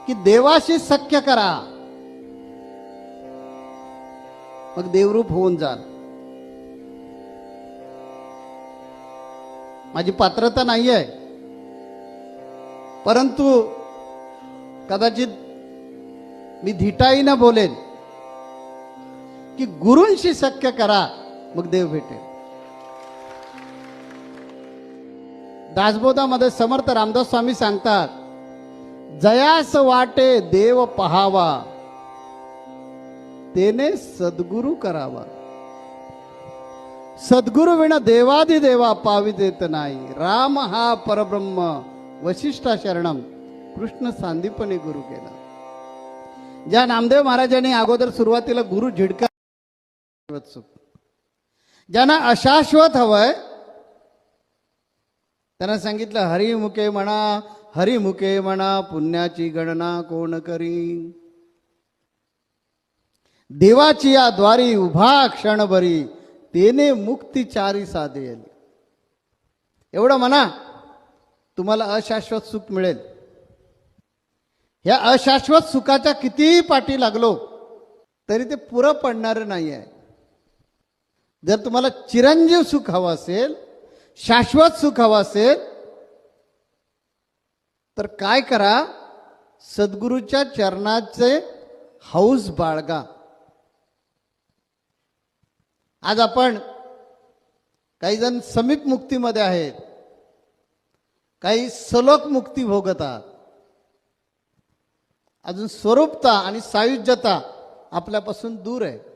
की देवाशी सख्य करा, मग देवरूप होऊन जाल. माझी पात्रता नाही आहे, परंतु कदाचित मी धिटाईनं बोलेन की गुरूंशी सख्य करा, मग देव भेटेल. दासबोधामध्ये समर्थ रामदास स्वामी सांगतात, जयास वाटे देव पहावा, तेने सद्गुरु करावा. सद्गुरु विना देवादिदेवा पावी देत नाही. राम हा परब्रह्म, वशिष्ठा शरणम, कृष्ण सांदीपने गुरु केला. ज्या नामदेव महाराजांनी अगोदर सुरुवातीला गुरु झिडका, ज्यांना अशाश्वत हवंय त्यांना सांगितलं, हरिमुखे म्हणा, हरिमुखे म्हणा, पुण्याची गणना कोण करी. देवाची या द्वारी उभा क्षणभरी, तेने मुक्ती चारी साधेल. एवढं म्हणा, तुम्हाला अशाश्वत सुख मिळेल. ह्या अशाश्वत सुखाच्या कितीही पाठी लागलो तरी ते पुरं पडणार नाही आहे. जर तुम्हाला चिरंजीव सुख हवं असेल, शाश्वत सुख हवं असेल, तर काय करा, सद्गुरूच्या चरणाचे हौस बाळगा. आज आपण काही जण समीप मुक्तीमध्ये आहेत, काही सलोक मुक्ती भोगतात. अजून स्वरूपता आणि सायुज्यता आपल्यापासून दूर आहे.